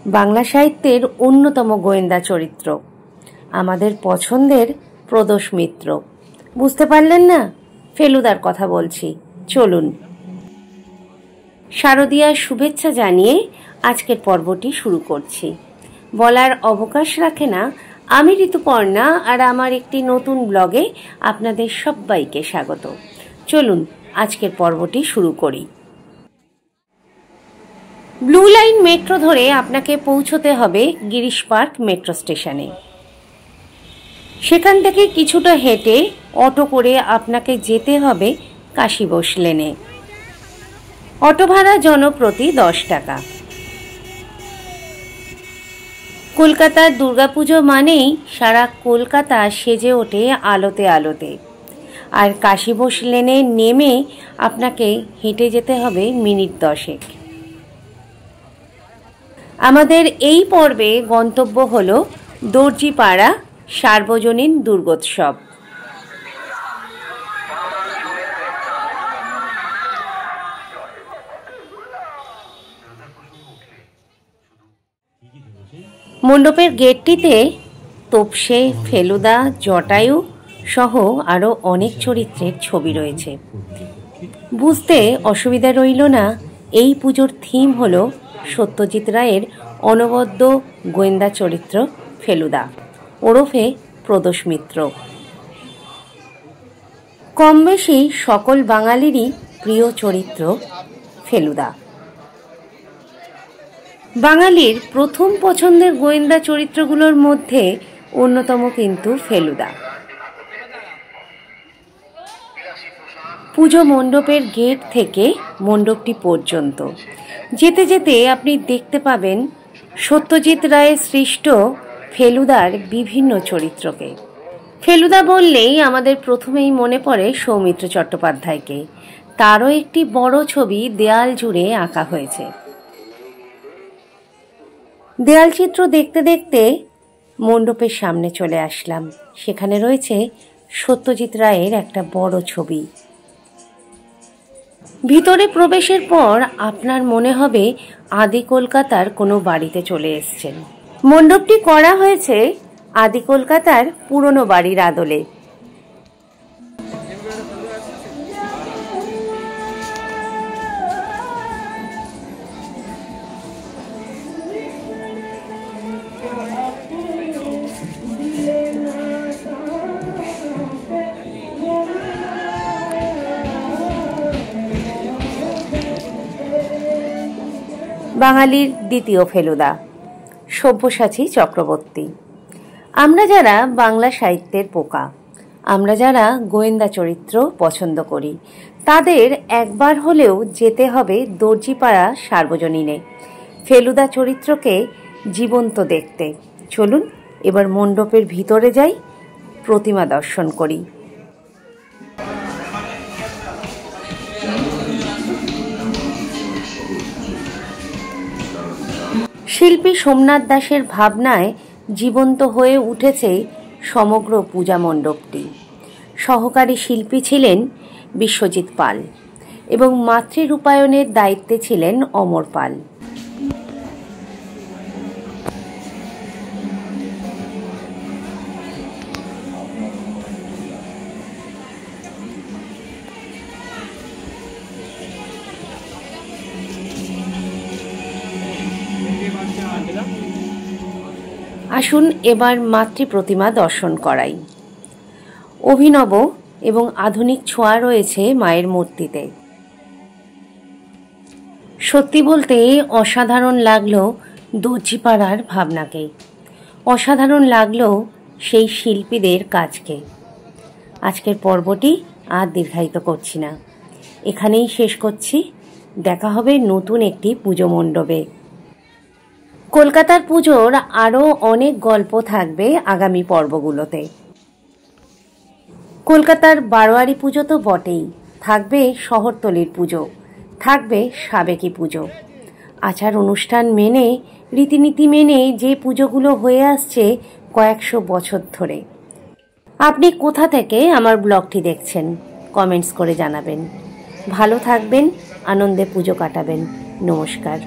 বাংলা সাহিত্যের অন্যতম গোয়েন্দা চরিত্র, আমাদের পছন্দের প্রদোষ মিত্র। বুঝতে পারলেন না? ফেলুদার কথা বলছি। চলুন। শারদীয়ার শুভেচ্ছা জানিয়ে আজকের পর্বটি শুরু করছি। বলার অবকাশ রাখে না, আমি ঋতুপর্ণা, আর আমার একটি নতুন ব্লগে আপনাদের সবাইকে স্বাগত। চলুন আজকের পর্বটি শুরু করি। ব্লু লাইন মেট্রো ধরে আপনাকে পৌঁছতে হবে গিরিশ পার্ক মেট্রো স্টেশনে। সেখান থেকে কিছুটা হেঁটে অটো করে আপনাকে যেতে হবে কাশীবোস লেনে। অটো ভাড়া জনপ্রতি 10 টাকা। কলকাতার দুর্গাপুজো মানেই সারা কলকাতা সেজে ওঠে আলোতে আলোতে। আর কাশীবোস লেনে নেমে আপনাকে হেঁটে যেতে হবে মিনিট 10। আমাদের এই পর্বে গন্তব্য হল দর্জিপাড়া সার্বজনীন দুর্গোৎসব। মণ্ডপের গেটটিতে তোপসে, ফেলুদা, জটায়ু সহ আরও অনেক চরিত্রের ছবি রয়েছে। বুঝতে অসুবিধা রইল না, এই পুজোর থিম হল সত্যজিৎ রায়ের অনবদ্য গোয়েন্দা চরিত্র ফেলুদা ওরফে প্রদোষ মিত্র। কম বেশি সকল বাঙালিরই প্রিয় চরিত্র ফেলুদা। বাঙালির প্রথম পছন্দের গোয়েন্দা চরিত্রগুলোর মধ্যে অন্যতম কিন্তু ফেলুদা। পুজো মণ্ডপের গেট থেকে মণ্ডপটি পর্যন্ত যেতে যেতে আপনি দেখতে পাবেন সত্যজিৎ রায়ের সৃষ্ট ফেলুদার বিভিন্ন চরিত্রকে। ফেলুদা বললেই আমাদের প্রথমেই মনে পড়ে সৌমিত্র চট্টোপাধ্যায়কে। তারও একটি বড় ছবি দেয়াল জুড়ে আঁকা হয়েছে। দেয়াল চিত্র দেখতে দেখতে মণ্ডপের সামনে চলে আসলাম। সেখানে রয়েছে সত্যজিৎ রায়ের একটা বড় ছবি। ভিতরে প্রবেশের পর আপনার মনে হবে আদি কলকাতার কোনো বাড়িতে চলে এসেছেন। মণ্ডপটি করা হয়েছে আদি কলকাতার পুরনো বাড়ির আদলে। বাঙালির দ্বিতীয় ফেলুদা সব্যসাচী চক্রবর্তী। আমরা যারা বাংলা সাহিত্যের পোকা, আমরা যারা গোয়েন্দা চরিত্র পছন্দ করি, তাদের একবার হলেও যেতে হবে দর্জিপাড়া সার্বজনীনে ফেলুদা চরিত্রকে জীবন্ত দেখতে। চলুন এবার মণ্ডপের ভিতরে যাই, প্রতিমা দর্শন করি। শিল্পী সোমনাথ দাসের ভাবনায় জীবন্ত হয়ে উঠেছে সমগ্র পূজা মণ্ডপটি। সহকারী শিল্পী ছিলেন বিশ্বজিৎ পাল এবং মাতৃরূপায়ণের দায়িত্বে ছিলেন অমর পাল। আসুন এবার মাতৃ প্রতিমা দর্শন করাই। অভিনব এবং আধুনিক ছোঁয়া রয়েছে মায়ের মূর্তিতে। সত্যি বলতে অসাধারণ লাগলো দর্জিপাড়ার ভাবনাকে, অসাধারণ লাগলো সেই শিল্পীদের কাজকে। আজকের পর্বটি আর দীর্ঘায়িত করছি না, এখানেই শেষ করছি। দেখা হবে নতুন একটি পুজো মণ্ডপে। কলকাতার পুজোর আরও অনেক গল্প থাকবে আগামী পর্বগুলোতে। কলকাতার বারোয়ারি পুজো তো বটেই, থাকবে শহরতলির পুজো, থাকবে সাবেকি পুজো। আচার অনুষ্ঠান মেনে, রীতিনীতি মেনে যে পুজোগুলো হয়ে আসছে কয়েকশো বছর ধরে। আপনি কোথা থেকে আমার ব্লগটি দেখছেন কমেন্টস করে জানাবেন। ভালো থাকবেন, আনন্দে পুজো কাটাবেন। নমস্কার।